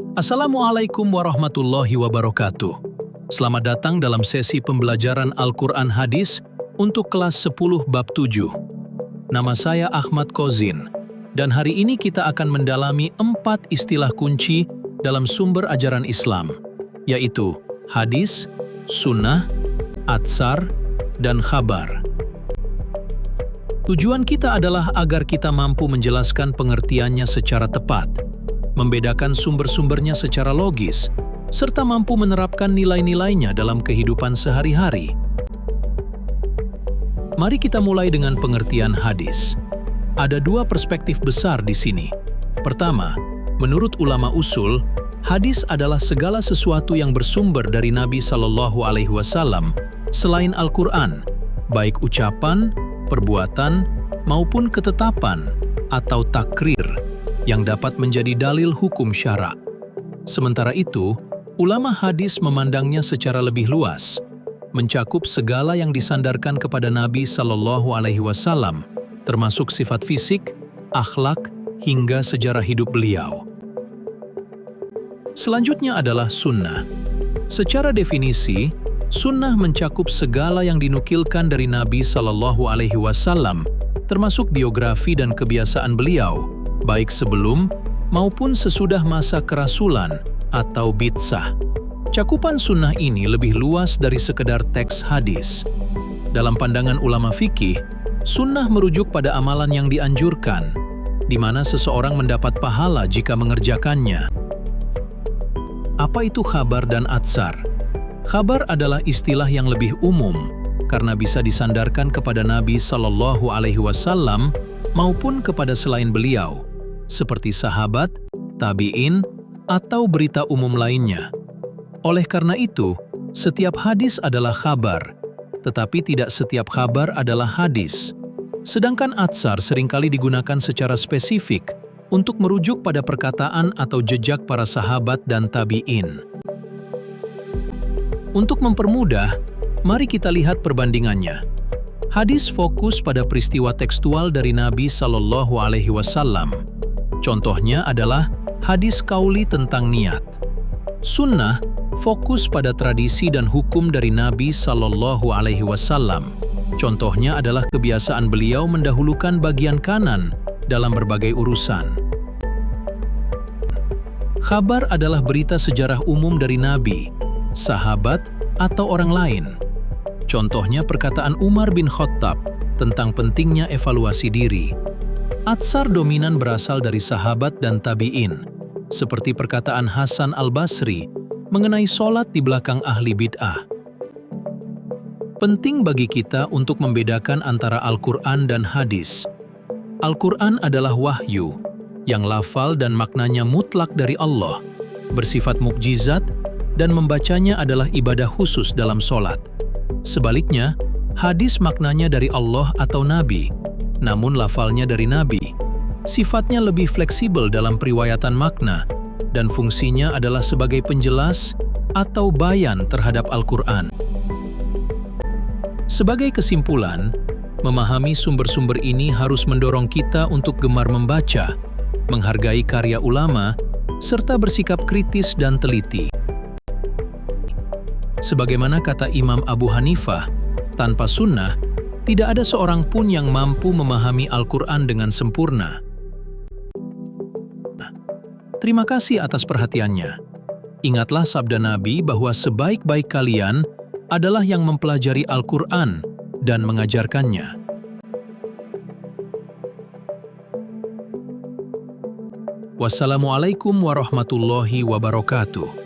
Assalamualaikum warahmatullahi wabarakatuh. Selamat datang dalam sesi pembelajaran Al-Quran Hadis untuk kelas 10 bab 7. Nama saya Ahmad Kozin, dan hari ini kita akan mendalami 4 istilah kunci dalam sumber ajaran Islam, yaitu hadis, sunnah, atsar, dan khabar. Tujuan kita adalah agar kita mampu menjelaskan pengertiannya secara tepat, membedakan sumber-sumbernya secara logis, serta mampu menerapkan nilai-nilainya dalam kehidupan sehari-hari. Mari kita mulai dengan pengertian hadis. Ada 2 perspektif besar di sini. Pertama, menurut ulama usul, hadis adalah segala sesuatu yang bersumber dari Nabi Shallallahu Alaihi Wasallam selain Al-Quran, baik ucapan, perbuatan, maupun ketetapan atau takrir yang dapat menjadi dalil hukum syara. Sementara itu, ulama hadis memandangnya secara lebih luas, mencakup segala yang disandarkan kepada Nabi Shallallahu Alaihi Wasallam, termasuk sifat fisik, akhlak, hingga sejarah hidup beliau. Selanjutnya adalah sunnah. Secara definisi, sunnah mencakup segala yang dinukilkan dari Nabi Shallallahu Alaihi Wasallam, termasuk biografi dan kebiasaan beliau, baik sebelum maupun sesudah masa kerasulan atau bid'ah. Cakupan sunnah ini lebih luas dari sekedar teks hadis. Dalam pandangan ulama fikih, sunnah merujuk pada amalan yang dianjurkan, di mana seseorang mendapat pahala jika mengerjakannya. Apa itu khabar dan atsar? Khabar adalah istilah yang lebih umum karena bisa disandarkan kepada Nabi Shallallahu Alaihi Wasallam maupun kepada selain beliau, seperti sahabat, tabi'in, atau berita umum lainnya. Oleh karena itu, setiap hadis adalah khabar, tetapi tidak setiap khabar adalah hadis. Sedangkan atsar seringkali digunakan secara spesifik untuk merujuk pada perkataan atau jejak para sahabat dan tabi'in. Untuk mempermudah, mari kita lihat perbandingannya. Hadis fokus pada peristiwa tekstual dari Nabi Shallallahu Alaihi Wasallam. Contohnya adalah hadis qauli tentang niat. Sunnah fokus pada tradisi dan hukum dari Nabi Shallallahu Alaihi Wasallam. Contohnya adalah kebiasaan beliau mendahulukan bagian kanan dalam berbagai urusan. Khabar adalah berita sejarah umum dari Nabi, sahabat, atau orang lain. Contohnya perkataan Umar bin Khattab tentang pentingnya evaluasi diri. Atsar dominan berasal dari sahabat dan tabi'in, seperti perkataan Hasan al-Basri mengenai sholat di belakang ahli bid'ah. Penting bagi kita untuk membedakan antara Al-Quran dan hadis. Al-Quran adalah wahyu, yang lafal dan maknanya mutlak dari Allah, bersifat mukjizat, dan membacanya adalah ibadah khusus dalam sholat. Sebaliknya, hadis maknanya dari Allah atau Nabi, namun lafalnya dari Nabi. Sifatnya lebih fleksibel dalam periwayatan makna, dan fungsinya adalah sebagai penjelas atau bayan terhadap Al-Quran. Sebagai kesimpulan, memahami sumber-sumber ini harus mendorong kita untuk gemar membaca, menghargai karya ulama, serta bersikap kritis dan teliti. Sebagaimana kata Imam Abu Hanifah, tanpa sunnah, tidak ada seorang pun yang mampu memahami Al-Quran dengan sempurna. Terima kasih atas perhatiannya. Ingatlah sabda Nabi bahwa sebaik-baik kalian adalah yang mempelajari Al-Quran dan mengajarkannya. Wassalamualaikum warahmatullahi wabarakatuh.